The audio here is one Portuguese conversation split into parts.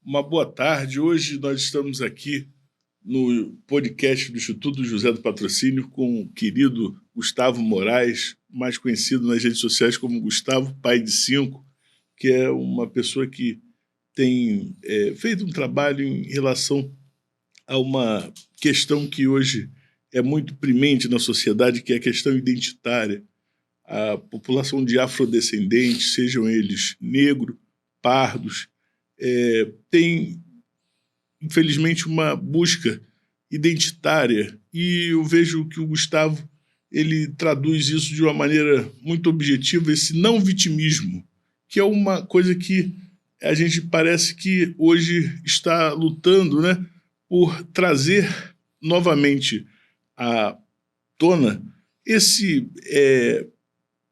Uma boa tarde. Hoje nós estamos aqui no podcast do Instituto José do Patrocínio com o querido Gustavo Moraes, mais conhecido nas redes sociais como Gustavo, pai de 5, que é uma pessoa que tem feito um trabalho em relação a uma questão que hoje é muito premente na sociedade, que é a questão identitária. A população de afrodescendentes, sejam eles negros, pardos, tem, infelizmente, uma busca identitária, e eu vejo que o Gustavo ele traduz isso de uma maneira muito objetiva, esse não vitimismo, que é uma coisa que a gente parece que hoje está lutando, né, por trazer novamente à tona esse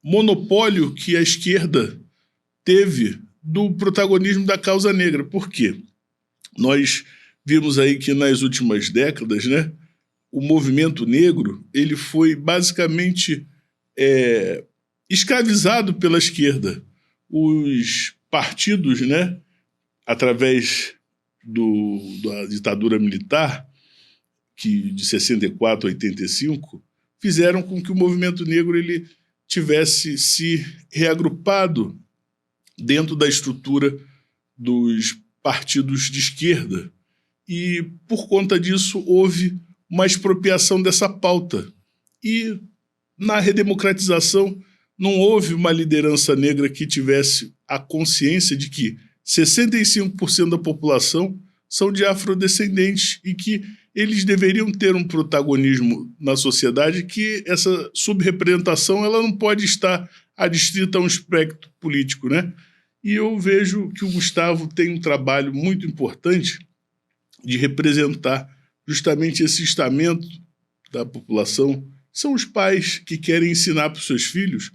monopólio que a esquerda teve do protagonismo da causa negra. Por quê? Nós vimos aí que nas últimas décadas, né, o movimento negro ele foi basicamente escravizado pela esquerda. Os partidos, né, através da ditadura militar, que de 64 a 85, fizeram com que o movimento negro ele tivesse se reagrupado dentro da estrutura dos partidos de esquerda. E, por conta disso, houve uma expropriação dessa pauta. E, na redemocratização, não houve uma liderança negra que tivesse a consciência de que 65% da população são de afrodescendentes e que eles deveriam ter um protagonismo na sociedade, que essa subrepresentação ela não pode estar adstrita a um espectro político, né? E eu vejo que o Gustavo tem um trabalho muito importante de representar justamente esse estamento da população. São os pais que querem ensinar para os seus filhos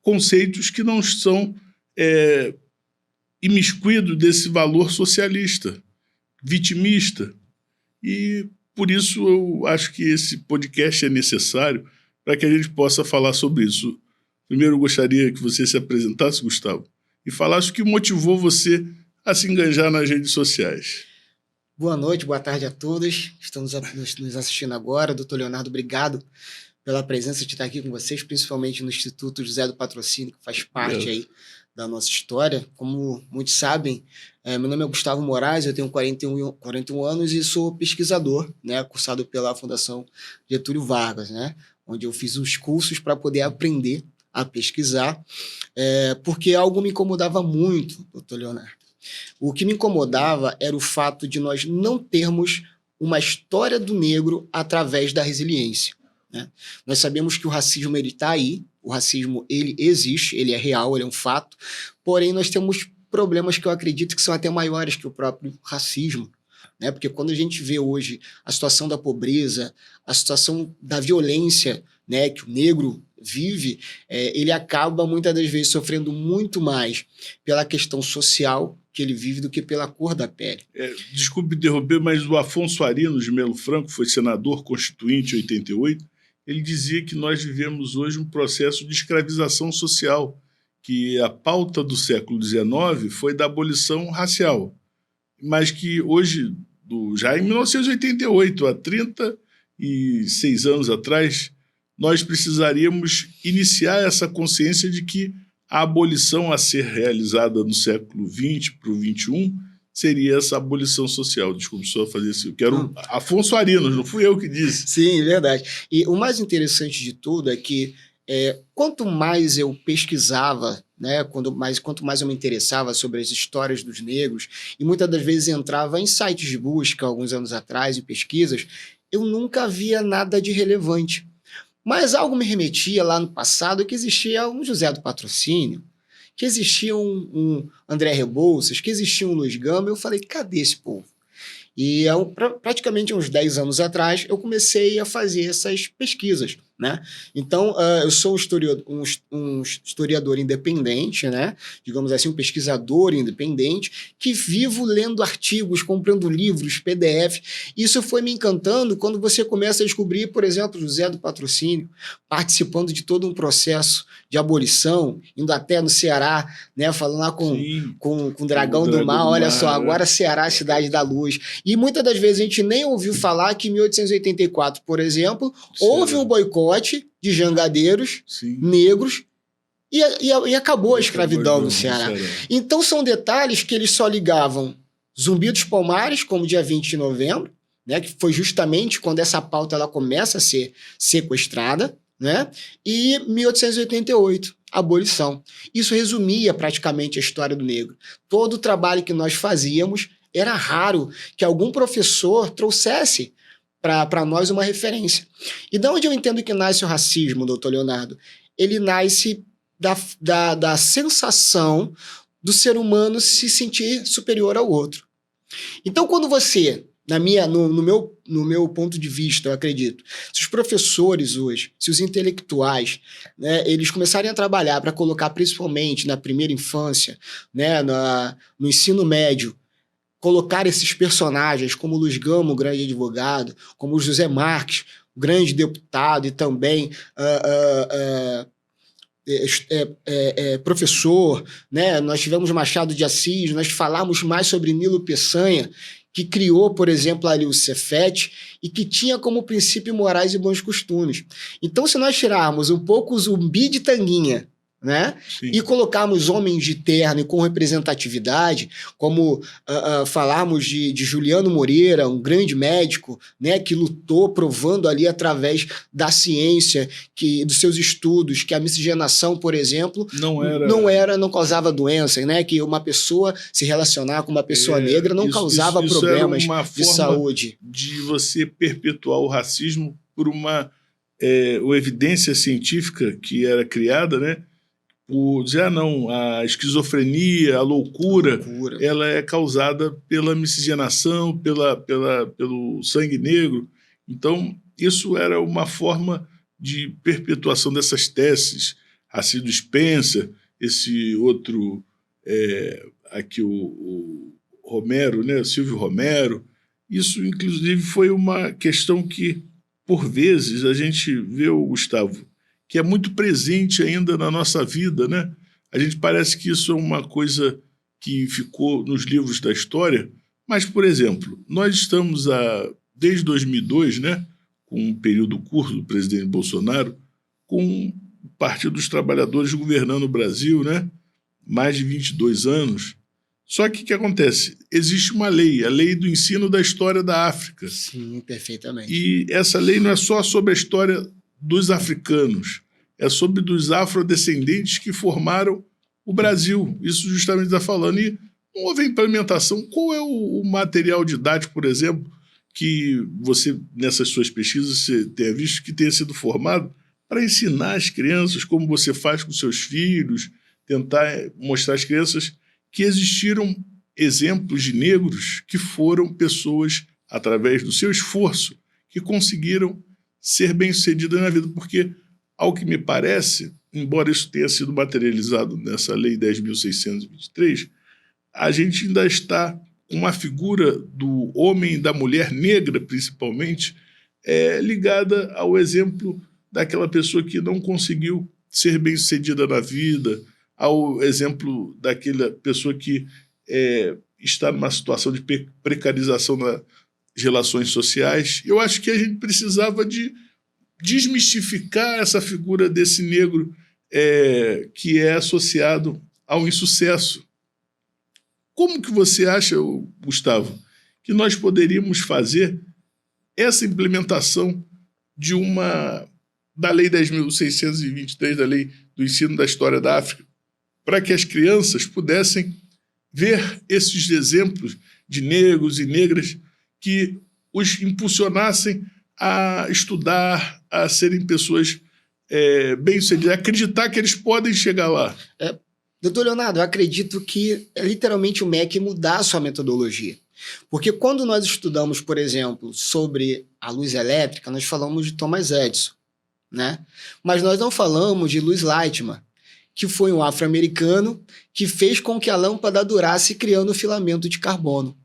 conceitos que não são imiscuídos desse valor socialista, vitimista. E por isso eu acho que esse podcast é necessário para que a gente possa falar sobre isso. Primeiro eu gostaria que você se apresentasse, Gustavo, e falasse o que motivou você a se engajar nas redes sociais. Boa noite, boa tarde a todos. Estamos nos assistindo agora. Doutor Leonardo, obrigado pela presença de estar aqui com vocês, principalmente no Instituto José do Patrocínio, que faz parte aí da nossa história. Como muitos sabem, meu nome é Gustavo Moraes, eu tenho 41 anos e sou pesquisador, né, cursado pela Fundação Getúlio Vargas, né, onde eu fiz uns cursos para poder aprender a pesquisar, porque algo me incomodava muito, doutor Leonardo. O que me incomodava era o fato de nós não termos uma história do negro através da resiliência, né? Nós sabemos que o racismo está aí, o racismo ele existe, ele é real, ele é um fato, porém nós temos problemas que eu acredito que são até maiores que o próprio racismo, né? Porque quando a gente vê hoje a situação da pobreza, a situação da violência, né, que o negro vive, ele acaba muitas das vezes sofrendo muito mais pela questão social que ele vive do que pela cor da pele. Desculpe interromper, mas o Afonso Arinos de Melo Franco, foi senador constituinte em 88, ele dizia que nós vivemos hoje um processo de escravização social, que a pauta do século XIX foi da abolição racial, mas que hoje, já em 1988, há 36 anos atrás, nós precisaríamos iniciar essa consciência de que a abolição a ser realizada no século XX para o XXI seria essa abolição social. Desculpe só fazer isso. Eu quero Afonso Arinos, não fui eu que disse. Sim, verdade. E o mais interessante de tudo é que quanto mais eu pesquisava, né, quanto mais eu me interessava sobre as histórias dos negros, e muitas das vezes entrava em sites de busca, alguns anos atrás, em pesquisas, eu nunca via nada de relevante. Mas algo me remetia lá no passado que existia um José do Patrocínio, que existia um André Rebouças, que existia um Luiz Gama. Eu falei, cadê esse povo? E praticamente uns 10 anos atrás eu comecei a fazer essas pesquisas, né? Então, eu sou um historiador independente, né? Digamos assim, um pesquisador independente, que vivo lendo artigos, comprando livros, PDF. Isso foi me encantando quando você começa a descobrir, por exemplo, José do Patrocínio, participando de todo um processo de abolição, indo até no Ceará, né? Falando lá com o Dragão do Mar, olha só, agora Ceará é a cidade da luz. E muitas das vezes a gente nem ouviu falar que em 1884, por exemplo, houve um boicote de jangadeiros negros e acabou a escravidão no Ceará. Então são detalhes que eles só ligavam Zumbi dos Palmares, como dia 20 de novembro, né, que foi justamente quando essa pauta ela começa a ser sequestrada, né, e 1888, abolição. Isso resumia praticamente a história do negro. Todo o trabalho que nós fazíamos era raro que algum professor trouxesse para nós uma referência. E de onde eu entendo que nasce o racismo, doutor Leonardo? Ele nasce da sensação do ser humano se sentir superior ao outro. Então, quando você, no meu ponto de vista, eu acredito, se os professores hoje, se os intelectuais, né, eles começarem a trabalhar para colocar principalmente na primeira infância, né, no ensino médio, colocar esses personagens como Luiz Gama, o grande advogado, como José Marques, o grande deputado e também professor, né? Nós tivemos Machado de Assis, nós falamos mais sobre Nilo Peçanha, que criou, por exemplo, ali o Cefet e que tinha como princípio morais e bons costumes. Então, se nós tirarmos um pouco o Zumbi de Tanguinha, né? E colocarmos homens de terno e com representatividade, como falarmos de Juliano Moreira, um grande médico, né, que lutou provando ali através da ciência, dos seus estudos, que a miscigenação, por exemplo, não causava doença, né? Que uma pessoa se relacionar com uma pessoa negra não causava problemas de saúde. De você perpetuar o racismo por uma evidência científica que era criada, né? Dizer, não, a esquizofrenia, a loucura, ela é causada pela miscigenação, pelo sangue negro. Então, isso era uma forma de perpetuação dessas teses. Racido Spencer, esse outro, aqui o Romero, né, Silvio Romero. Isso, inclusive, foi uma questão que, por vezes, a gente vê, Gustavo, que é muito presente ainda na nossa vida, né? A gente parece que isso é uma coisa que ficou nos livros da história, mas, por exemplo, nós estamos desde 2002, né, com um período curto do presidente Bolsonaro, com o Partido dos Trabalhadores governando o Brasil, né? Mais de 22 anos. Só que o que acontece? Existe uma lei, a lei do ensino da história da África. Sim, perfeitamente. E essa lei não é só sobre a história dos africanos, é sobre dos afrodescendentes que formaram o Brasil. Isso justamente está falando. E não houve implementação. Qual é o material didático, por exemplo, que você, nessas suas pesquisas, você tenha visto que tenha sido formado para ensinar as crianças, como você faz com seus filhos, tentar mostrar às crianças que existiram exemplos de negros que foram pessoas, através do seu esforço, que conseguiram ser bem-sucedidas na vida, porque, ao que me parece, embora isso tenha sido materializado nessa Lei 10.623, a gente ainda está com uma figura do homem e da mulher negra, principalmente, ligada ao exemplo daquela pessoa que não conseguiu ser bem-sucedida na vida, ao exemplo daquela pessoa que está numa situação de precarização na relações sociais. Eu acho que a gente precisava de desmistificar essa figura desse negro que é associado ao insucesso. Como que você acha, Gustavo, que nós poderíamos fazer essa implementação da Lei 10.623, da Lei do Ensino da História da África, para que as crianças pudessem ver esses exemplos de negros e negras que os impulsionassem a estudar, a serem pessoas bem-sucedidas, a acreditar que eles podem chegar lá? Doutor Leonardo, eu acredito que é literalmente o MEC mudar a sua metodologia. Porque quando nós estudamos, por exemplo, sobre a luz elétrica, nós falamos de Thomas Edison, né? Mas nós não falamos de Louis Lightman, que foi um afro-americano que fez com que a lâmpada durasse criando filamento de carbono.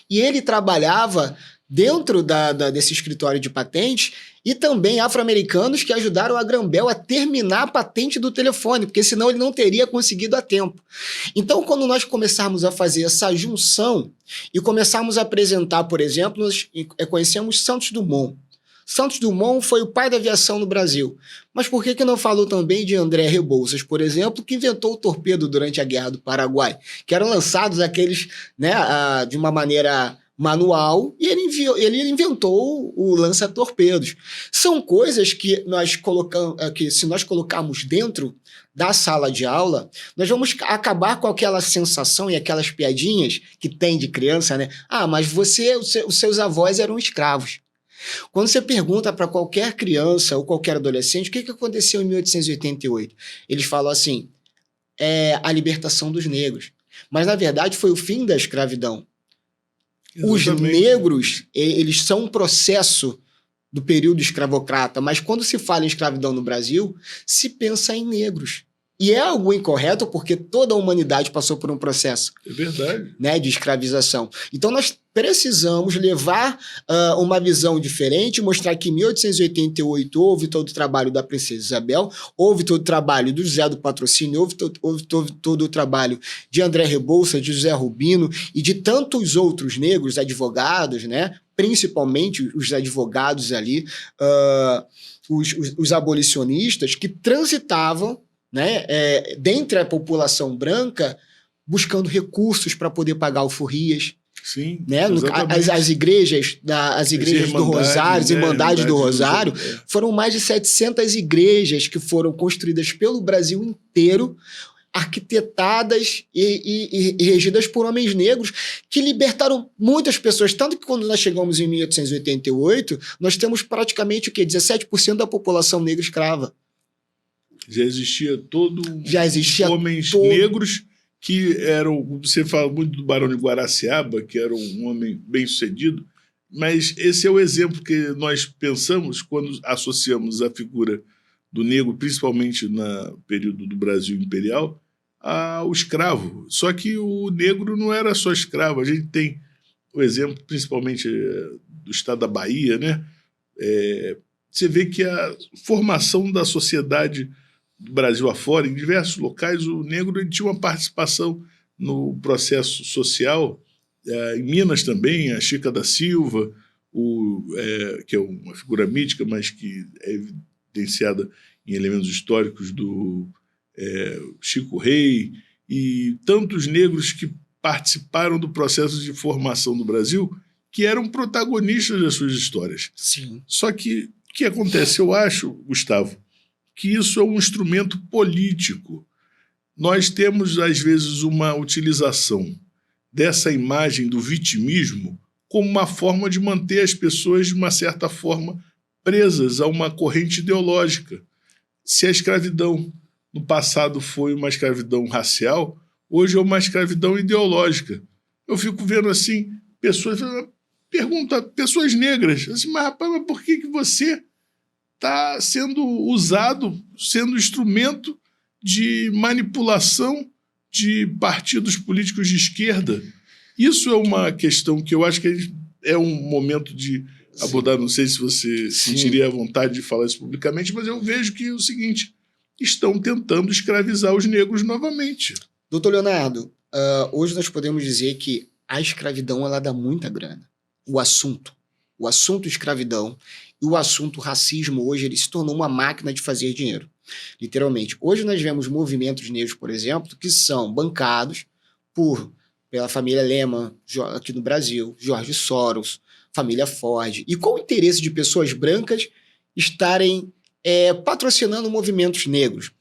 E ele trabalhava dentro desse escritório de patentes e também afro-americanos que ajudaram a Graham Bell a terminar a patente do telefone, porque senão ele não teria conseguido a tempo. Então, quando nós começarmos a fazer essa junção e começarmos a apresentar, por exemplo, nós conhecemos Santos Dumont. Santos Dumont foi o pai da aviação no Brasil. Mas por que não falou também de André Rebouças, por exemplo, que inventou o torpedo durante a Guerra do Paraguai? Que eram lançados aqueles, né, de uma maneira manual, e ele inventou o lança-torpedos. São coisas que nós colocamos, que se nós colocarmos dentro da sala de aula, nós vamos acabar com aquela sensação e aquelas piadinhas que tem de criança, né? Ah, mas os seus avós eram escravos. Quando você pergunta para qualquer criança ou qualquer adolescente o que aconteceu em 1888, eles falam assim, a libertação dos negros. Mas, na verdade, foi o fim da escravidão. Exatamente. Os negros, eles são um processo do período escravocrata, mas quando se fala em escravidão no Brasil, se pensa em negros. E é algo incorreto porque toda a humanidade passou por um processo, é verdade, né, de escravização. Então nós precisamos levar uma visão diferente, mostrar que em 1888 houve todo o trabalho da Princesa Isabel, houve todo o trabalho do José do Patrocínio, houve todo o trabalho de André Rebouças, de José Rubino e de tantos outros negros, advogados, né, principalmente os advogados ali, os abolicionistas que transitavam, né, dentre a população branca, buscando recursos para poder pagar alforrias. Sim, né? As igrejas do Rosário, as Irmandades do Rosário, foram mais de 700 igrejas que foram construídas pelo Brasil inteiro, arquitetadas e regidas por homens negros que libertaram muitas pessoas, tanto que quando nós chegamos em 1888, nós temos praticamente o quê? 17% da população negra escrava. Já existia homens negros que eram... Você fala muito do Barão de Guaraciaba, que era um homem bem-sucedido, mas esse é o exemplo que nós pensamos quando associamos a figura do negro, principalmente no período do Brasil Imperial, ao escravo. Só que o negro não era só escravo. A gente tem o exemplo, principalmente do estado da Bahia, né? Você vê que a formação da sociedade do Brasil afora, em diversos locais, o negro ele tinha uma participação no processo social. Em Minas também, a Chica da Silva, que é uma figura mítica, mas que é evidenciada em elementos históricos do Chico Rei, e tantos negros que participaram do processo de formação do Brasil, que eram protagonistas das suas histórias. Sim. Só que o que acontece, eu acho, Gustavo, que isso é um instrumento político. Nós temos, às vezes, uma utilização dessa imagem do vitimismo como uma forma de manter as pessoas, de uma certa forma, presas a uma corrente ideológica. Se a escravidão no passado foi uma escravidão racial, hoje é uma escravidão ideológica. Eu fico vendo assim, pessoas negras, assim, mas rapaz, mas por que você está sendo usado, sendo instrumento de manipulação de partidos políticos de esquerda? Isso é uma questão que eu acho que é um momento de abordar. Não sei se você sentiria a vontade de falar isso publicamente, mas eu vejo que é o seguinte: estão tentando escravizar os negros novamente. Doutor Leonardo, hoje nós podemos dizer que a escravidão ela dá muita grana. O assunto escravidão e o assunto racismo hoje ele se tornou uma máquina de fazer dinheiro, literalmente. Hoje nós vemos movimentos negros, por exemplo, que são bancados pela família Lehman aqui no Brasil, George Soros, família Ford. E qual o interesse de pessoas brancas estarem patrocinando movimentos negros?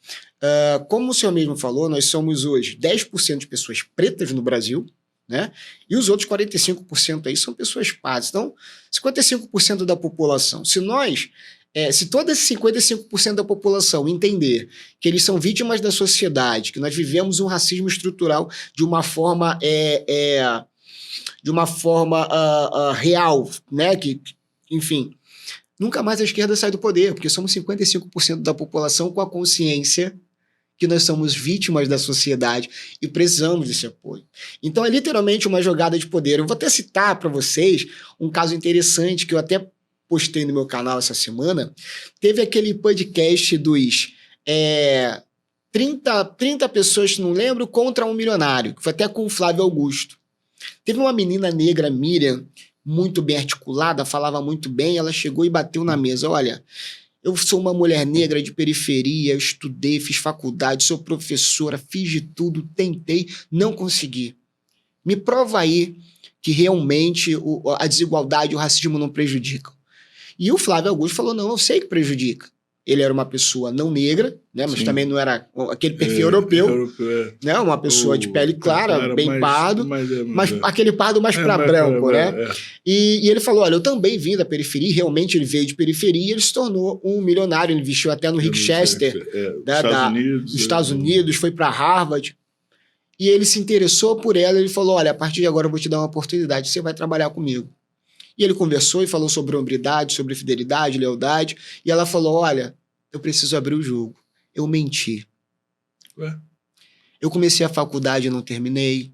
Como o senhor mesmo falou, nós somos hoje 10% de pessoas pretas no Brasil, né? E os outros 45% aí são pessoas pardas. Então, 55% da população. Se todo esse 55% da população entender que eles são vítimas da sociedade, que nós vivemos um racismo estrutural de uma forma real, né? Enfim, nunca mais a esquerda sai do poder, porque somos 55% da população com a consciência que nós somos vítimas da sociedade e precisamos desse apoio. Então é literalmente uma jogada de poder. Eu vou até citar para vocês um caso interessante que eu até postei no meu canal essa semana. Teve aquele podcast dos 30 pessoas, não lembro, contra um milionário, que foi até com o Flávio Augusto. Teve uma menina negra, Miriam, muito bem articulada, falava muito bem, ela chegou e bateu na mesa. Olha, eu sou uma mulher negra de periferia, eu estudei, fiz faculdade, sou professora, fiz de tudo, tentei, não consegui. Me prova aí que realmente a desigualdade e o racismo não prejudicam. E o Flávio Augusto falou, não, eu sei que prejudica. Ele era uma pessoa não negra, né, mas também não era aquele perfil europeu, né, uma pessoa de pele clara, bem pardo, mas aquele pardo mais para branco, né? E ele falou, olha, eu também vim da periferia, realmente ele veio de periferia e ele se tornou um milionário, ele investiu até no Rick Chester, dos Estados Unidos, foi para Harvard, e ele se interessou por ela, ele falou, olha, a partir de agora eu vou te dar uma oportunidade, você vai trabalhar comigo. E ele conversou e falou sobre hombridade, sobre fidelidade, lealdade. E ela falou, olha, eu preciso abrir o jogo. Eu menti. Eu comecei a faculdade e não terminei.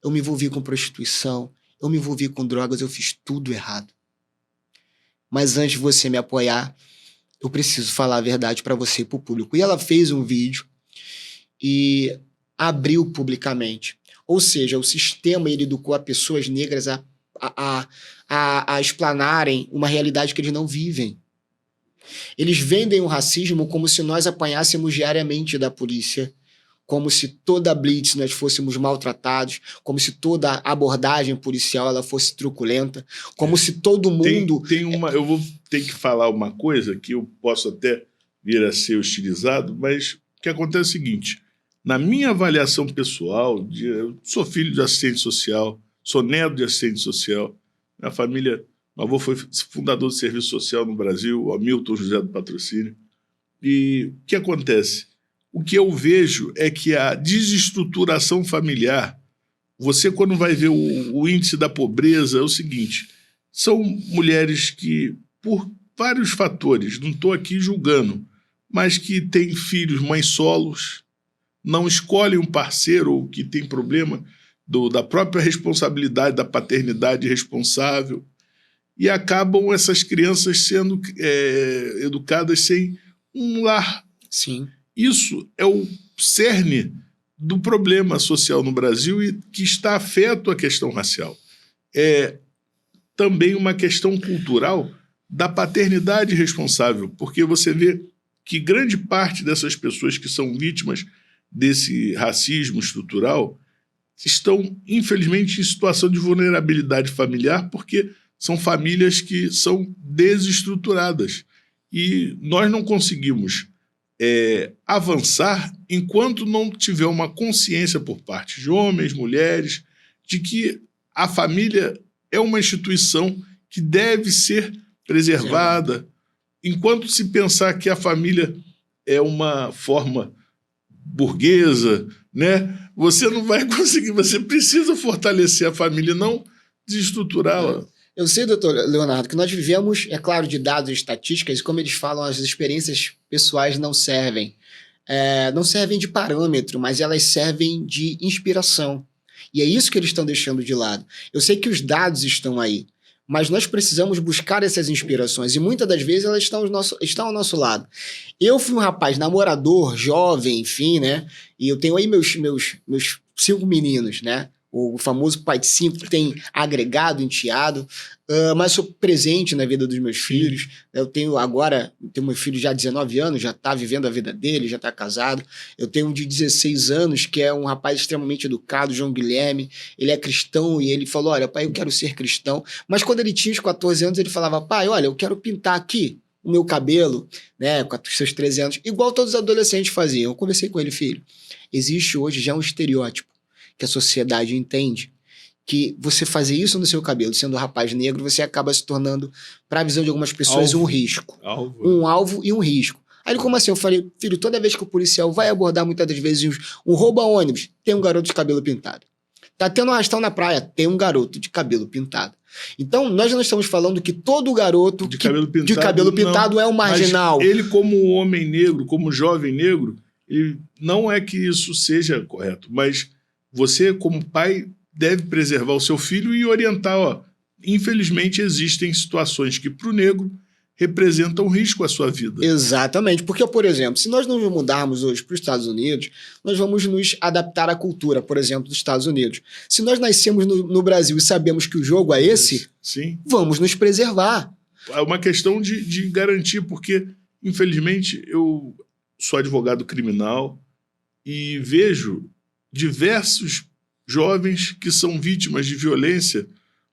Eu me envolvi com prostituição. Eu me envolvi com drogas. Eu fiz tudo errado. Mas antes de você me apoiar, eu preciso falar a verdade para você e para o público. E ela fez um vídeo e abriu publicamente. Ou seja, o sistema ele educou a pessoas negras a explanarem uma realidade que eles não vivem. Eles vendem o racismo como se nós apanhássemos diariamente da polícia, como se toda blitz nós fôssemos maltratados, como se toda abordagem policial ela fosse truculenta, como se todo mundo... Eu vou ter que falar uma coisa que eu posso até vir a ser hostilizado, mas o que acontece é o seguinte, na minha avaliação pessoal, eu sou filho de assistente social, sou neto de assistente social. Minha família, meu avô foi fundador do serviço social no Brasil, o Hamilton José do Patrocínio. E o que acontece? O que eu vejo é que a desestruturação familiar, você quando vai ver o índice da pobreza, é o seguinte, são mulheres que, por vários fatores, não estou aqui julgando, mas que têm filhos, mães solos, não escolhem um parceiro ou que tem problema da própria responsabilidade da paternidade responsável, e acabam essas crianças sendo educadas sem um lar. Sim. Isso é o cerne do problema social no Brasil e que está afeto à questão racial. É também uma questão cultural da paternidade responsável, porque você vê que grande parte dessas pessoas que são vítimas desse racismo estrutural estão, infelizmente, em situação de vulnerabilidade familiar, porque são famílias que são desestruturadas. E nós não conseguimos avançar enquanto não tiver uma consciência por parte de homens, mulheres, de que a família é uma instituição que deve ser preservada. Enquanto se pensar que a família é uma forma burguesa, né? Você não vai conseguir, você precisa fortalecer a família, não desestruturá-la. Eu sei, doutor Leonardo, que nós vivemos, é claro, de dados e estatísticas, e como eles falam, as experiências pessoais não servem. Não servem de parâmetro, mas elas servem de inspiração. E é isso que eles estão deixando de lado. Eu sei que os dados estão aí, mas nós precisamos buscar essas inspirações, e muitas das vezes elas estão ao nosso lado. Eu fui um rapaz namorador, jovem, enfim, né? E eu tenho aí meus 5 meninos, né? O famoso pai de 5 que tem agregado, enteado, mas sou presente na vida dos meus filhos. Eu tenho meu filho já há 19 anos, já está vivendo a vida dele, já está casado. Eu tenho um de 16 anos, que é um rapaz extremamente educado, João Guilherme. Ele é cristão e ele falou, olha, pai, eu quero ser cristão. Mas quando ele tinha os 14 anos, ele falava, pai, olha, eu quero pintar aqui o meu cabelo, né, com os seus 13 anos, igual todos os adolescentes faziam. Eu conversei com ele, filho, existe hoje já um estereótipo que a sociedade entende, que você fazer isso no seu cabelo, sendo um rapaz negro, você acaba se tornando, para a visão de algumas pessoas, um risco. Um alvo e um risco. Aí ele, como assim? Eu falei, filho, toda vez que o policial vai abordar, muitas das vezes, um rouba-ônibus, tem um garoto de cabelo pintado. Tá tendo um arrastão na praia, tem um garoto de cabelo pintado. Então, nós não estamos falando que todo garoto de cabelo pintado é um marginal. Mas ele, como homem negro, como jovem negro, não é que isso seja correto, mas você, como pai, deve preservar o seu filho e orientar, ó, infelizmente existem situações que para o negro representam risco à sua vida. Exatamente, porque, por exemplo, se nós não mudarmos hoje para os Estados Unidos, nós vamos nos adaptar à cultura, por exemplo, dos Estados Unidos. Se nós nascemos no Brasil e sabemos que o jogo é esse, sim, vamos nos preservar. É uma questão de garantir, porque, infelizmente, eu sou advogado criminal e vejo diversos jovens que são vítimas de violência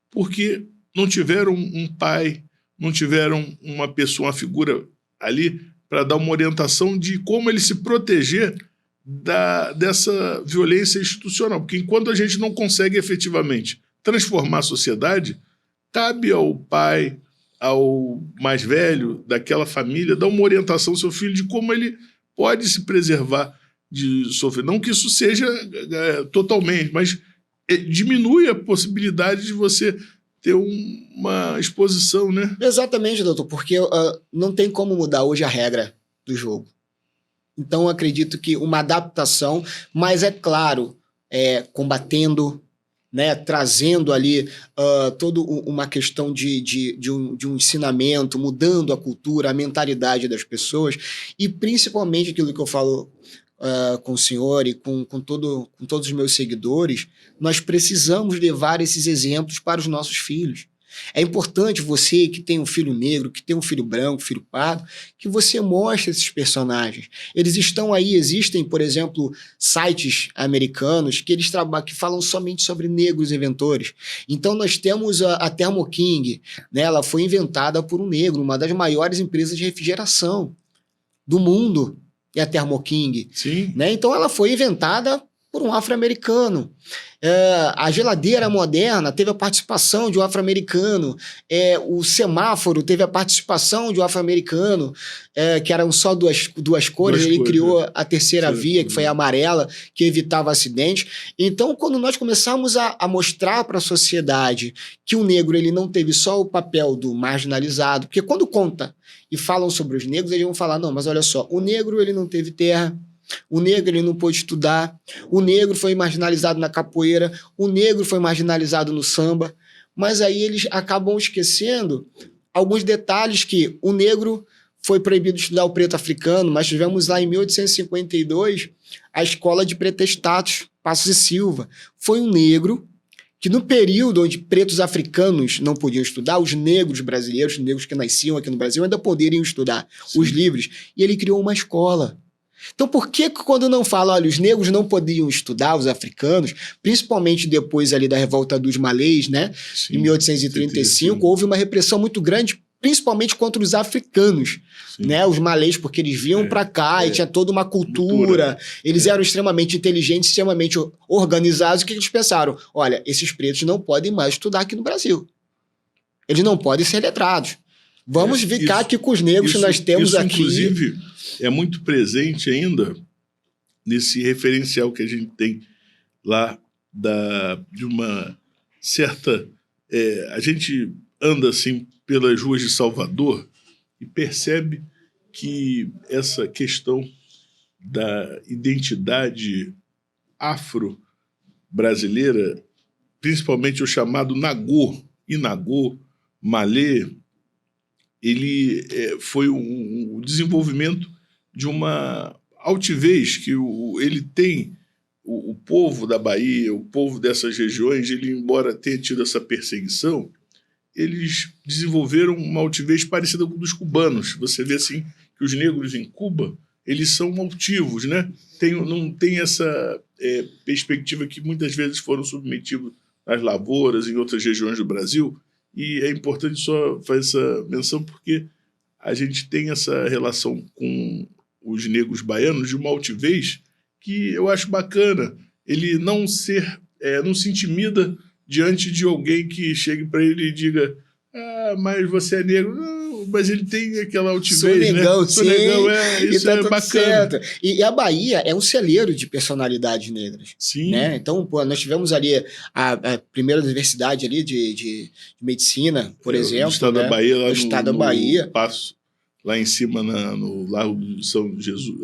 porque não tiveram um pai, não tiveram uma pessoa, uma figura ali para dar uma orientação de como ele se proteger dessa violência institucional. Porque enquanto a gente não consegue efetivamente transformar a sociedade, cabe ao pai, ao mais velho daquela família, dar uma orientação ao seu filho de como ele pode se preservar de sofrer. Não que isso seja totalmente, mas diminui a possibilidade de você ter uma exposição, né? Exatamente, doutor, porque não tem como mudar hoje a regra do jogo. Então, eu acredito que uma adaptação, mas é claro, combatendo, né, trazendo ali toda uma questão de um ensinamento, mudando a cultura, a mentalidade das pessoas, e principalmente aquilo que eu falo com o senhor e com todos os meus seguidores, nós precisamos levar esses exemplos para os nossos filhos. É importante você que tem um filho negro, que tem um filho branco, filho pardo, que você mostre esses personagens. Eles estão aí, existem, por exemplo, sites americanos que eles que falam somente sobre negros inventores. Então nós temos a Thermo King, né? Ela foi inventada por um negro, uma das maiores empresas de refrigeração do mundo, é a Thermo King. Sim. Né? Então ela foi inventada por um afro-americano. A geladeira moderna teve a participação de um afro-americano. O semáforo teve a participação de um afro-americano, que eram só duas cores. Ele criou a terceira via, que foi a amarela, que evitava acidentes. Então, quando nós começamos a mostrar para a sociedade que o negro ele não teve só o papel do marginalizado, porque quando conta e falam sobre os negros, eles vão falar, não, mas olha só, o negro ele não teve terra, o negro ele não pôde estudar, o negro foi marginalizado na capoeira, o negro foi marginalizado no samba, mas aí eles acabam esquecendo alguns detalhes que o negro foi proibido de estudar o preto africano, mas tivemos lá em 1852 a escola de pretestados, Passos e Silva. Foi um negro que no período onde pretos africanos não podiam estudar, os negros brasileiros, os negros que nasciam aqui no Brasil, ainda poderiam estudar. Sim. Os livres, e ele criou uma escola. Então, por que quando não fala, olha, os negros não podiam estudar, os africanos, principalmente depois ali da revolta dos malês, né? Sim, em 1835, houve uma repressão muito grande, principalmente contra os africanos, né? Os malês, porque eles vinham para cá e tinha toda uma cultura, eles eram extremamente inteligentes, extremamente organizados, o que eles pensaram? Olha, esses pretos não podem mais estudar aqui no Brasil. Eles não podem ser letrados. Vamos ficar aqui com os negros que nós temos aqui. Inclusive, é muito presente ainda nesse referencial que a gente tem lá de uma certa... a gente anda assim pelas ruas de Salvador e percebe que essa questão da identidade afro-brasileira, principalmente o chamado Nagô, Inagô, Malê, ele foi um desenvolvimento de uma altivez que ele tem, o povo da Bahia, o povo dessas regiões, ele, embora tenha tido essa perseguição, eles desenvolveram uma altivez parecida com a dos cubanos. Você vê assim que os negros em Cuba, eles são altivos, né? Não tem essa perspectiva que muitas vezes foram submetidos às lavouras em outras regiões do Brasil. E é importante só fazer essa menção porque a gente tem essa relação com os negros baianos de uma altivez que eu acho bacana. Ele não se intimida diante de alguém que chegue para ele e diga mas você é negro. Não, mas ele tem aquela altivez, Sonegão, né? Sonegão, isso tá é tudo bacana. certo. E a Bahia é um celeiro de personalidades negras. Sim. Né? Então, pô, nós tivemos ali a primeira universidade ali de medicina, por exemplo. No estado da Bahia, lá no estado da Bahia. Passo, lá em cima, no Largo do São Jesus,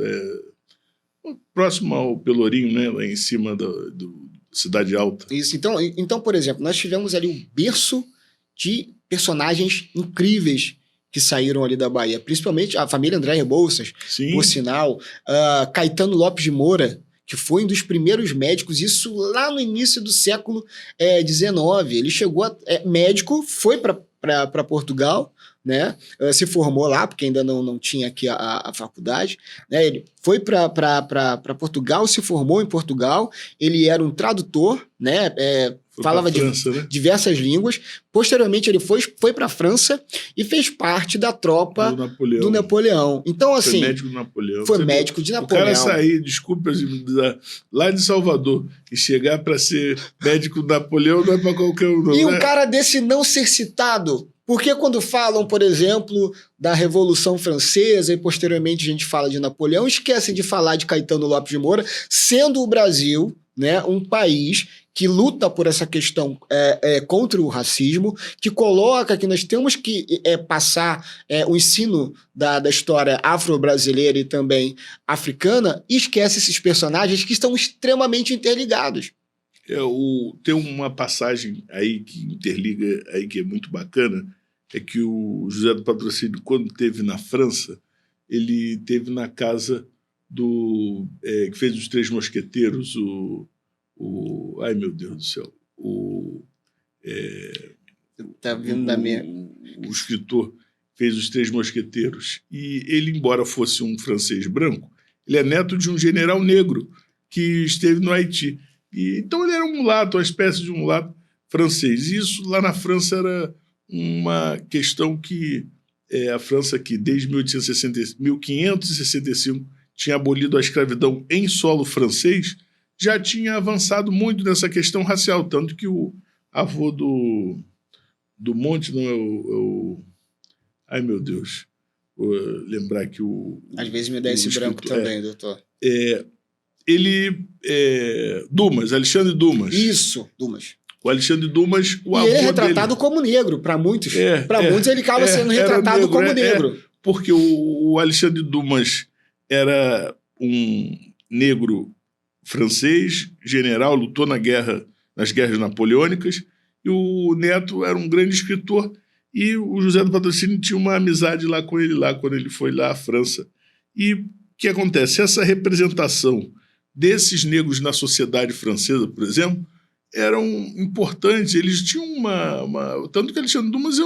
próximo ao Pelourinho, né? Lá em cima do Cidade Alta. Isso. Então, por exemplo, nós tivemos ali um berço de personagens incríveis que saíram ali da Bahia, principalmente a família André Rebouças, por sinal, Caetano Lopes de Moura, que foi um dos primeiros médicos, isso lá no início do século XIX. Ele chegou médico, foi para Portugal, né? Se formou lá, porque ainda não tinha aqui a faculdade. Né? Ele foi para Portugal, se formou em Portugal, ele era um tradutor, né? Falava França, né? Diversas línguas. Posteriormente, ele foi para a França e fez parte da tropa do Napoleão. Então, assim... Foi médico do Napoleão. Foi médico de Napoleão. O cara sair, desculpa, lá de Salvador e chegar para ser médico do Napoleão não é para qualquer um. E um cara desse não ser citado... Porque quando falam, por exemplo, da Revolução Francesa e posteriormente a gente fala de Napoleão, esquecem de falar de Caetano Lopes de Moura, sendo o Brasil, né, um país que luta por essa questão contra o racismo, que coloca que nós temos que passar o ensino da história afro-brasileira e também africana, e esquece esses personagens que estão extremamente interligados. Tem uma passagem aí que interliga, aí que é muito bacana, é que o José do Patrocínio, quando esteve na França, ele esteve na casa que fez os Três Mosqueteiros, ai, meu Deus do céu, tá vindo da minha... O escritor fez os Três Mosqueteiros, e ele, embora fosse um francês branco, ele é neto de um general negro que esteve no Haiti. Então ele era um mulato, uma espécie de um mulato francês. E isso lá na França era uma questão que a França, que desde 1565 tinha abolido a escravidão em solo francês, já tinha avançado muito nessa questão racial, tanto que o avô do Monte não é o ai, meu Deus. Vou lembrar que às vezes me dá esse branco também, doutor. Dumas, Alexandre Dumas. Isso, Dumas. O Alexandre Dumas, o avô dele... E ele é retratado dele... como negro, para muitos. Muitos ele acaba sendo retratado negro, como negro. Porque o Alexandre Dumas era um negro francês, general, lutou nas guerras napoleônicas, e o neto era um grande escritor, e o José do Patrocínio tinha uma amizade lá com ele, quando ele foi lá à França. E o que acontece? Essa representação desses negros na sociedade francesa, por exemplo, eram importantes. Eles tinham tanto que Alexandre Dumas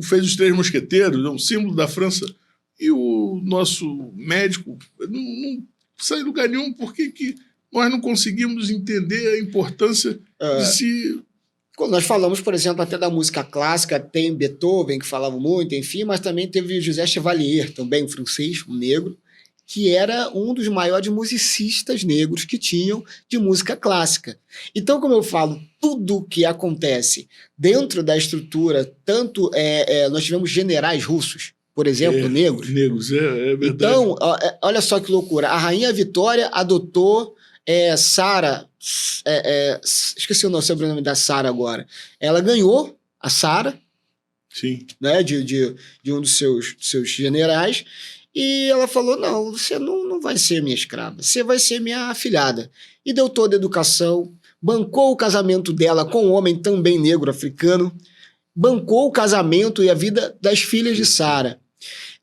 fez os Três Mosqueteiros, é um símbolo da França, e o nosso médico não sai em lugar nenhum. Por que nós não conseguimos entender a importância de se... Quando nós falamos, por exemplo, até da música clássica, tem Beethoven, que falava muito, enfim, mas também teve José Chevalier, também um francês, um negro, que era um dos maiores musicistas negros que tinham de música clássica. Então, como eu falo, tudo que acontece dentro da estrutura, tanto nós tivemos generais russos, por exemplo, negros. Negros, é verdade. Então, olha só que loucura. A Rainha Vitória adotou Sara, esqueci o sobrenome da Sara agora. Ela ganhou a Sara, sim, né, de um dos seus generais, e ela falou, não, você não vai ser minha escrava, você vai ser minha afilhada. E deu toda a educação, bancou o casamento dela com um homem também negro africano, bancou o casamento e a vida das filhas de Sara.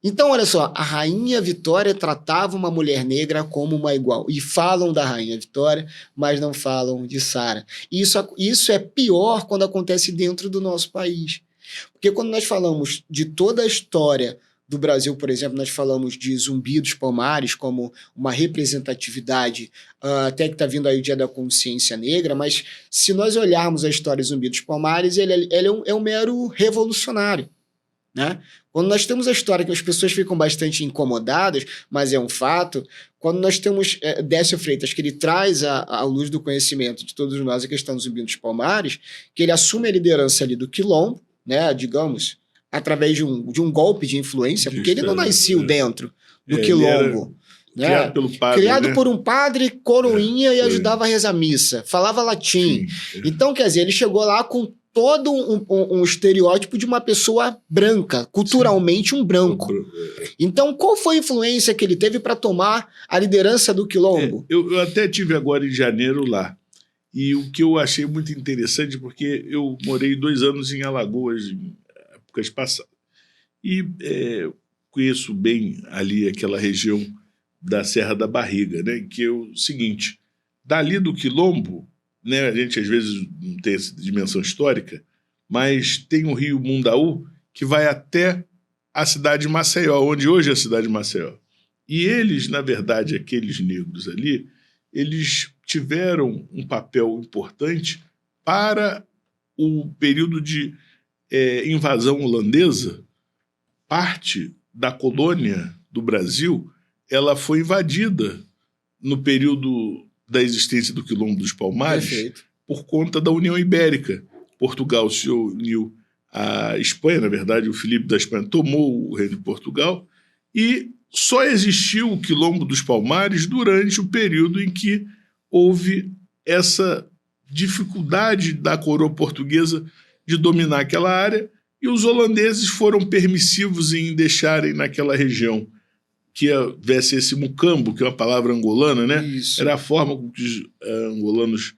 Então, olha só, a Rainha Vitória tratava uma mulher negra como uma igual. E falam da Rainha Vitória, mas não falam de Sara. Isso é pior quando acontece dentro do nosso país. Porque quando nós falamos de toda a história do Brasil, por exemplo, nós falamos de Zumbi dos Palmares como uma representatividade, até que está vindo aí o Dia da Consciência Negra, mas se nós olharmos a história de Zumbi dos Palmares, ele é um mero revolucionário, né? Quando nós temos a história que as pessoas ficam bastante incomodadas, mas é um fato, quando nós temos Décio Freitas, que ele traz à luz do conhecimento de todos nós a questão do Zumbi dos Palmares, que ele assume a liderança ali do Quilombo, né, digamos, através de um golpe de influência, porque ele não nasceu dentro do quilombo. Né? Criado pelo padre, criado né? por um padre coroinha e ajudava a rezar missa, falava latim. Sim. Então, quer dizer, ele chegou lá com todo um estereótipo de uma pessoa branca, culturalmente um branco. Então, qual foi a influência que ele teve para tomar a liderança do quilombo? Eu até tive agora em janeiro lá, e o que eu achei muito interessante, porque eu morei 2 anos em Alagoas, em épocas passadas, e conheço bem ali aquela região da Serra da Barriga, né? Que é o seguinte, dali do quilombo, né, a gente às vezes não tem essa dimensão histórica, mas tem o rio Mundaú que vai até a cidade de Maceió, onde hoje é a cidade de Maceió. E eles, na verdade, aqueles negros ali, eles tiveram um papel importante para o período de invasão holandesa. Parte da colônia do Brasil, ela foi invadida no período da existência do Quilombo dos Palmares. Perfeito. Por conta da União Ibérica. Portugal se uniu à Espanha, na verdade, o Filipe da Espanha tomou o reino de Portugal, e só existiu o Quilombo dos Palmares durante o período em que houve essa dificuldade da coroa portuguesa de dominar aquela área, e os holandeses foram permissivos em deixarem naquela região que houvesse esse mucambo, que é uma palavra angolana, né? Isso. Era a forma com que os angolanos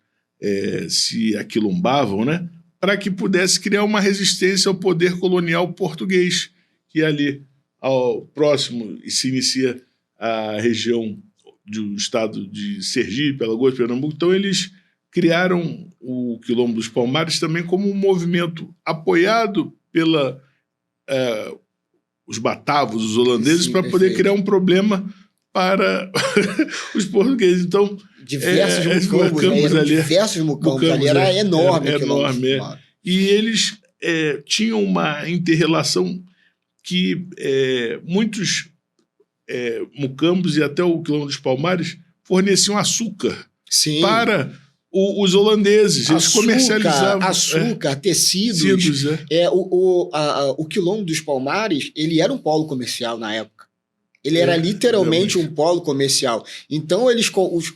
se aquilombavam, né? Para que pudesse criar uma resistência ao poder colonial português, que ali, ao próximo, se inicia a região do estado de Sergipe, Alagoas, Pernambuco. Então, eles criaram o Quilombo dos Palmares também como um movimento apoiado pela... os batavos, os holandeses, para poder criar um problema para os portugueses. Então, diversos mucambos ali. Diversos mucambos ali, era enorme. Enorme. E eles tinham uma inter-relação que muitos mucambos e até o Quilombo dos Palmares forneciam açúcar para os holandeses. Eles comercializavam açúcar, tecidos. O Quilombo dos Palmares, ele era um polo comercial na época. Ele era literalmente um polo comercial. Então,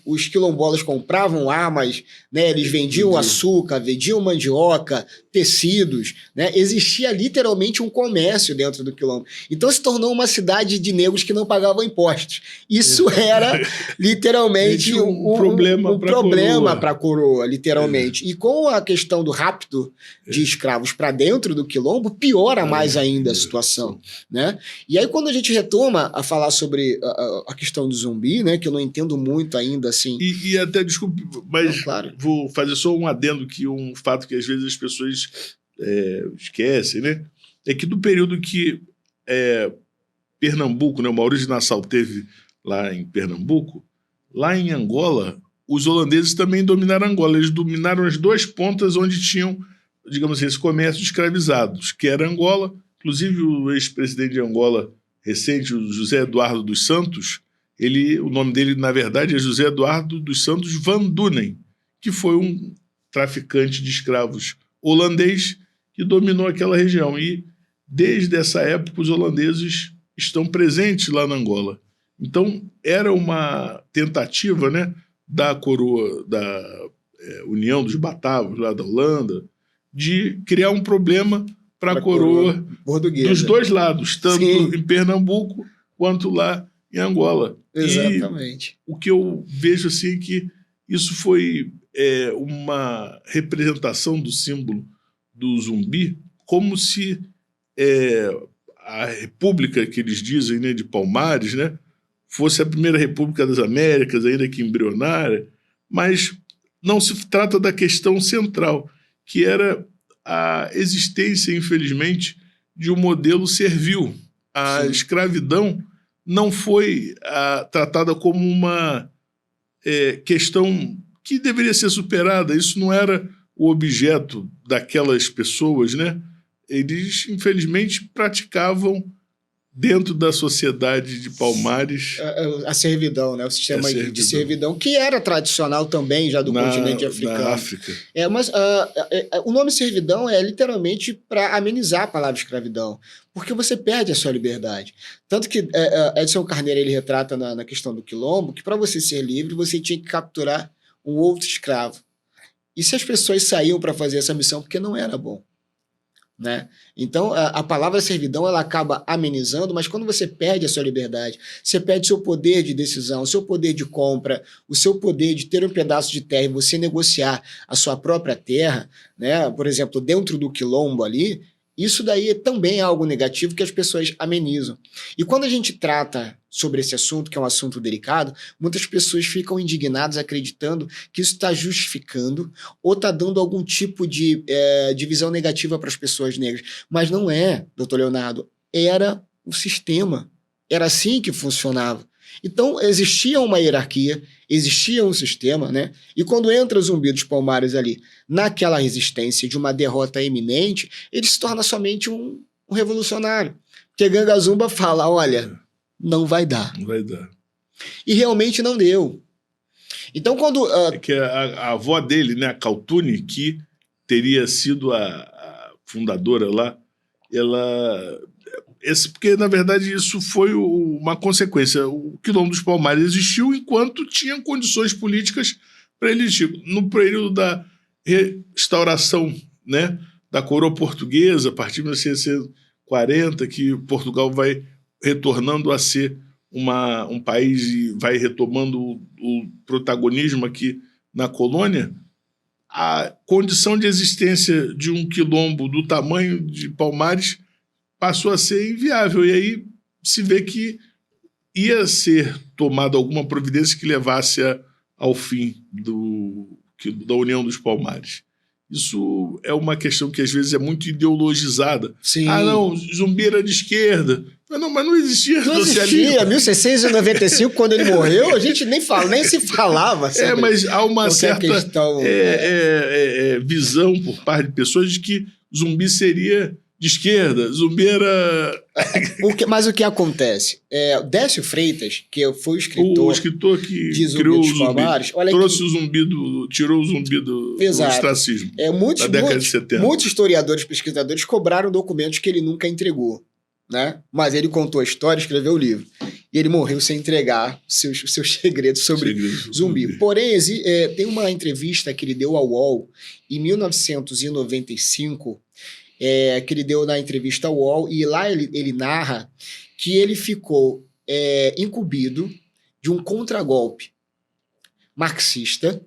os quilombolas compravam armas, né? Eles vendiam açúcar, vendiam mandioca, tecidos. Né? Existia literalmente um comércio dentro do quilombo. Então, se tornou uma cidade de negros que não pagavam impostos. Isso era literalmente um problema para a coroa, literalmente. E com a questão do rapto de escravos para dentro do quilombo, piora mais ainda a situação. Né? E aí, quando a gente retoma a falar sobre a questão do zumbi, né, que eu não entendo muito ainda, assim... E até, desculpe, mas claro, vou fazer só um adendo, que um fato que às vezes as pessoas esquecem, né, é que do período que Pernambuco, né, o Maurício de Nassau teve lá em Pernambuco, lá em Angola, os holandeses também dominaram Angola. Eles dominaram as 2 pontas onde tinham, digamos assim, esse comércio de escravizados, que era Angola. Inclusive, o ex-presidente de Angola recente, o José Eduardo dos Santos, o nome dele, na verdade, é José Eduardo dos Santos Van Dunen, que foi um traficante de escravos holandês que dominou aquela região. E, desde essa época, os holandeses estão presentes lá na Angola. Então, era uma tentativa, né, da coroa, da União dos Batavos, lá da Holanda, de criar um problema para a coroa portuguesa dos 2 lados, tanto em Pernambuco quanto lá em Angola. Exatamente. E o que eu vejo assim é que isso foi uma representação do símbolo do zumbi, como se a república que eles dizem, né, de Palmares, né, fosse a primeira república das Américas, ainda que embrionária, mas não se trata da questão central, que era a existência, infelizmente, de um modelo servil. A escravidão não foi tratada como uma questão que deveria ser superada. Isso não era o objeto daquelas pessoas, né? Eles, infelizmente, praticavam dentro da sociedade de Palmares. A servidão, né? O sistema de servidão, que era tradicional também já do continente africano. Na África. Mas o nome servidão é literalmente para amenizar a palavra escravidão, porque você perde a sua liberdade. Tanto que Edson Carneiro ele retrata na questão do quilombo que para você ser livre, você tinha que capturar um outro escravo. E se as pessoas saíam para fazer essa missão porque não era bom? Né? Então, a palavra servidão ela acaba amenizando, mas quando você perde a sua liberdade, você perde o seu poder de decisão, o seu poder de compra, o seu poder de ter um pedaço de terra e você negociar a sua própria terra, né? Por exemplo, dentro do quilombo ali, isso daí também é algo negativo que as pessoas amenizam. E quando a gente trata sobre esse assunto, que é um assunto delicado, muitas pessoas ficam indignadas acreditando que isso está justificando ou está dando algum tipo de visão negativa para as pessoas negras. Mas não é, doutor Leonardo. Era o sistema. Era assim que funcionava. Então, existia uma hierarquia, existia um sistema, né? E quando entra o Zumbi dos Palmares ali, naquela resistência de uma derrota iminente, ele se torna somente um revolucionário. Porque Ganga Zumba fala, olha, não vai dar. Não vai dar. E realmente não deu. Então, quando... É que a avó dele, né, a Kaltune, que teria sido a fundadora lá, ela... porque, na verdade, isso foi uma consequência. O Quilombo dos Palmares existiu enquanto tinham condições políticas para ele existir. No período da restauração, né, da coroa portuguesa, a partir de 1940, que Portugal vai retornando a ser um país e vai retomando o protagonismo aqui na colônia, a condição de existência de um quilombo do tamanho de Palmares passou a ser inviável. E aí se vê que ia ser tomada alguma providência que levasse ao fim da União dos Palmares. Isso é uma questão que às vezes é muito ideologizada. Sim. Ah, não, Zumbi era de esquerda. Mas não existia socialismo. Não existia. 1695, quando ele morreu, a gente nem se falava. Mas há uma certa visão por parte de pessoas de que Zumbi seria de esquerda, Zumbi era... Mas o que acontece? Décio Freitas, que foi o escritor que criou o Zumbi, tirou o Zumbi do ostracismo na década de 70. Muitos historiadores e pesquisadores cobraram documentos que ele nunca entregou, né? Mas ele contou a história, escreveu o livro. E ele morreu sem entregar seus segredos sobre Zumbi. Porém, tem uma entrevista que ele deu ao UOL em 1995, que ele deu na entrevista ao UOL, e lá ele narra que ele ficou incumbido de um contragolpe marxista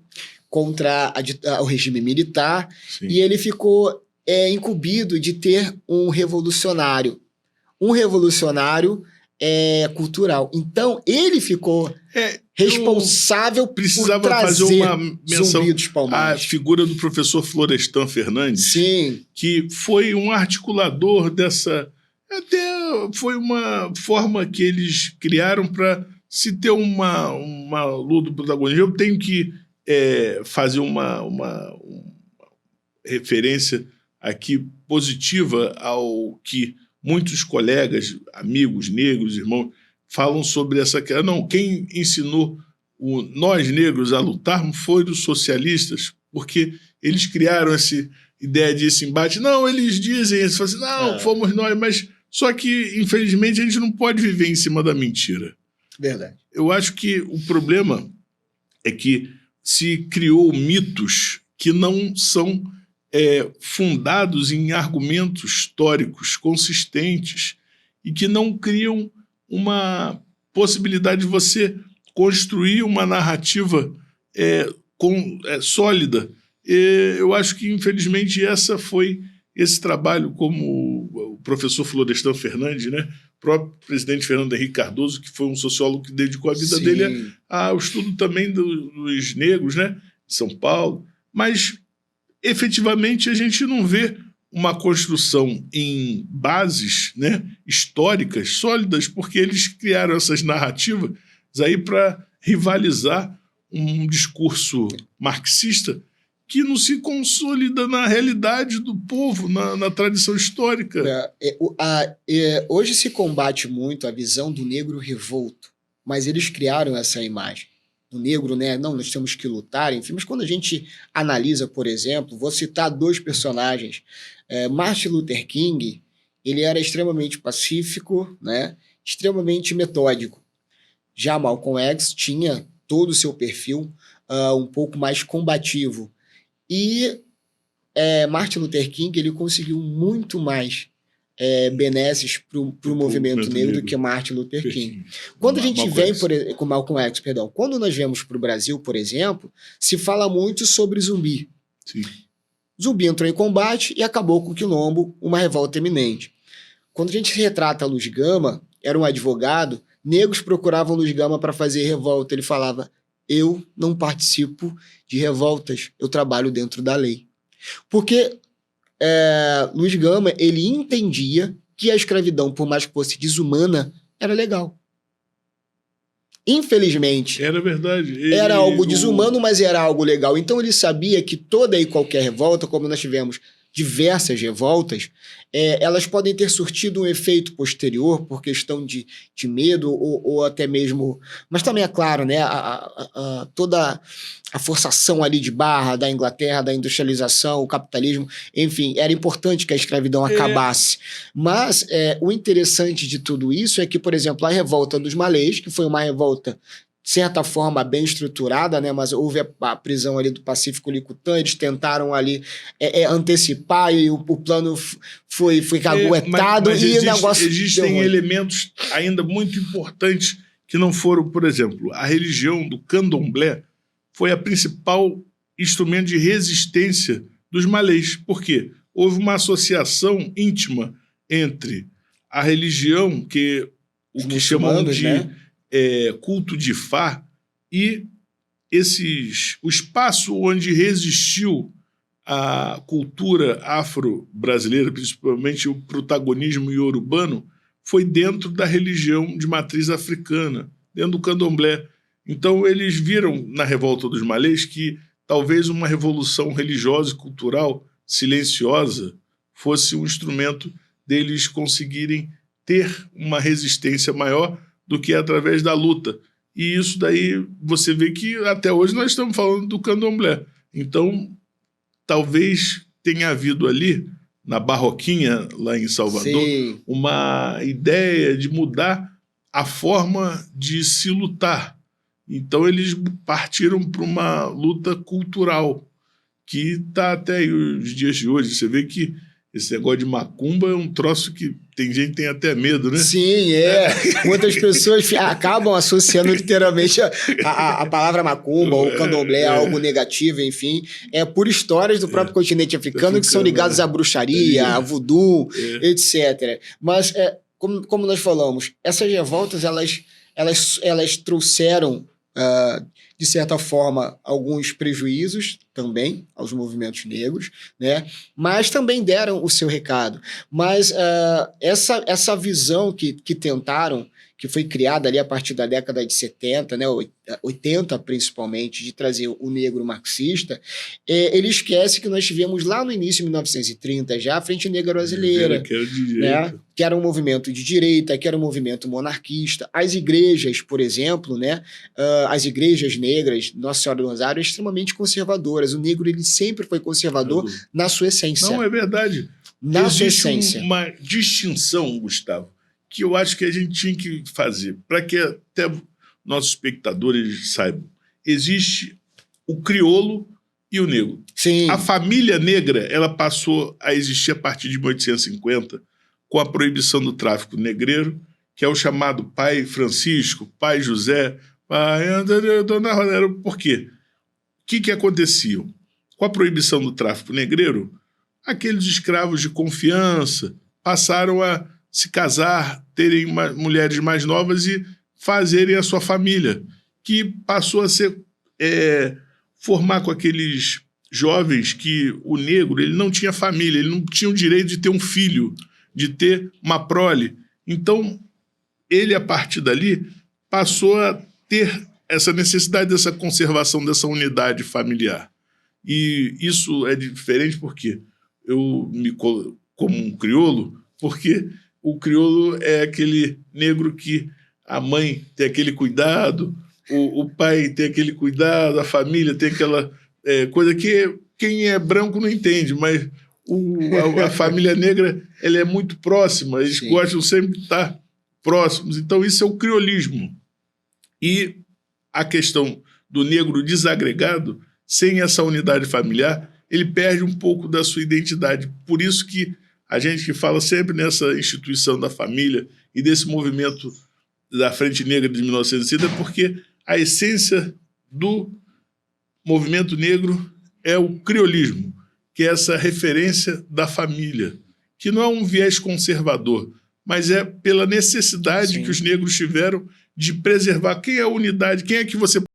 contra o regime militar. Sim. E ele ficou incumbido de ter um revolucionário cultural. Então, ele ficou responsável por trazer fazer uma menção Zumbi dos Palmares. A figura do professor Florestan Fernandes, sim, que foi um articulador dessa... foi uma forma que eles criaram para se ter uma luta do protagonismo. Eu tenho que fazer uma referência aqui positiva ao que muitos colegas, amigos negros, irmãos, falam sobre essa questão. Não, quem ensinou nós negros a lutarmos foram os socialistas, porque eles criaram essa ideia de esse embate. Não, eles dizem, eles falam assim, não, fomos nós, mas só que, infelizmente, a gente não pode viver em cima da mentira. Verdade. Eu acho que o problema é que se criou mitos que não são fundados em argumentos históricos consistentes e que não criam uma possibilidade de você construir uma narrativa sólida. Eu acho que, infelizmente, esse trabalho, como o professor Florestan Fernandes, né, o próprio presidente Fernando Henrique Cardoso, que foi um sociólogo que dedicou a vida dele ao estudo também dos negros, né, de São Paulo, mas efetivamente a gente não vê uma construção em bases, né, históricas sólidas, porque eles criaram essas narrativas aí para rivalizar um discurso marxista que não se consolida na realidade do povo, na tradição histórica. Hoje se combate muito a visão do negro revolto, mas eles criaram essa imagem do negro, né? Não, nós temos que lutar, enfim. Mas quando a gente analisa, por exemplo, vou citar 2 personagens. Martin Luther King, ele era extremamente pacífico, né? Extremamente metódico. Já Malcolm X tinha todo o seu perfil um pouco mais combativo. E Martin Luther King ele conseguiu muito mais benesses para o movimento negro do que Martin Luther King. Quando a gente vem com Malcolm X, perdão, quando nós vemos para o Brasil, por exemplo, se fala muito sobre Zumbi. Sim. Zumbi entrou em combate e acabou com o Quilombo, uma revolta eminente. Quando a gente retrata Luz Gama, era um advogado, negros procuravam Luz Gama para fazer revolta. Ele falava: eu não participo de revoltas, eu trabalho dentro da lei. Porque Luz Gama, ele entendia que a escravidão, por mais que fosse desumana, era legal. Infelizmente. Era verdade. Era algo desumano, mas era algo legal. Então ele sabia que toda e qualquer revolta, como nós tivemos diversas revoltas, elas podem ter surtido um efeito posterior por questão de medo ou até mesmo... Mas também é claro, né, toda a forçação ali de barra da Inglaterra, da industrialização, o capitalismo, enfim, era importante que a escravidão acabasse. Mas o interessante de tudo isso é que, por exemplo, a revolta dos malês, que foi uma revolta de certa forma bem estruturada, né? Mas houve a prisão ali do Pacífico Licutã, eles tentaram ali antecipar e o plano foi caguetado mas e o negócio... Existem elementos ainda muito importantes que não foram, por exemplo, a religião do candomblé foi a principal instrumento de resistência dos malês. Por quê? Houve uma associação íntima entre a religião, o que chamam de... né? Culto de Fá, e o espaço onde resistiu a cultura afro-brasileira, principalmente o protagonismo iorubano, foi dentro da religião de matriz africana, dentro do candomblé. Então eles viram na Revolta dos Malês que talvez uma revolução religiosa e cultural silenciosa fosse um instrumento deles conseguirem ter uma resistência maior do que através da luta. E isso daí, você vê que até hoje nós estamos falando do candomblé. Então, talvez tenha havido ali, na Barroquinha, lá em Salvador, sim, uma ideia de mudar a forma de se lutar. Então, eles partiram para uma luta cultural, que está até aí os dias de hoje. Você vê que esse negócio de macumba é um troço que tem gente que tem até medo, né? Sim, muitas pessoas acabam associando literalmente a palavra macumba ou candomblé a algo negativo, enfim. Por histórias do próprio continente africano que são ligadas à bruxaria, a voodoo, etc. Mas, como nós falamos, essas revoltas, elas trouxeram... de certa forma, alguns prejuízos também aos movimentos negros, né? Mas também deram o seu recado. Mas essa visão que tentaram, que foi criada ali a partir da década de 70, né, 80 principalmente, de trazer o negro marxista, ele esquece que nós tivemos lá no início de 1930 já a Frente Negra Brasileira, né, que era um movimento de direita, que era um movimento monarquista. As igrejas, por exemplo, né, as igrejas negras, Nossa Senhora do Rosário, extremamente conservadoras. O negro ele sempre foi conservador na sua essência. Não, é verdade. Na sua essência. Uma distinção, Gustavo, que eu acho que a gente tinha que fazer, para que até nossos espectadores saibam. Existe o crioulo e o negro. Sim. A família negra ela passou a existir a partir de 1850, com a proibição do tráfico negreiro, que é o chamado Pai Francisco, Pai José, Pai Dona Rosa. Por quê? O que acontecia? Com a proibição do tráfico negreiro, aqueles escravos de confiança passaram a se casar, terem mulheres mais novas e fazerem a sua família, que passou a ser formar com aqueles jovens que o negro ele não tinha família, ele não tinha o direito de ter um filho, de ter uma prole. Então, ele, a partir dali, passou a ter essa necessidade dessa conservação, dessa unidade familiar. E isso é diferente porque eu me como um crioulo, porque o crioulo é aquele negro que a mãe tem aquele cuidado, o pai tem aquele cuidado, a família tem aquela coisa que quem é branco não entende, mas a família negra ela é muito próxima, eles Sim. gostam sempre de estar próximos. Então isso é o criolismo. E a questão do negro desagregado, sem essa unidade familiar, ele perde um pouco da sua identidade. Por isso que a gente que fala sempre nessa instituição da família e desse movimento da Frente Negra de 1960, é porque a essência do movimento negro é o criolismo, que é essa referência da família, que não é um viés conservador, mas é pela necessidade que os negros tiveram de preservar quem é a unidade, quem é que você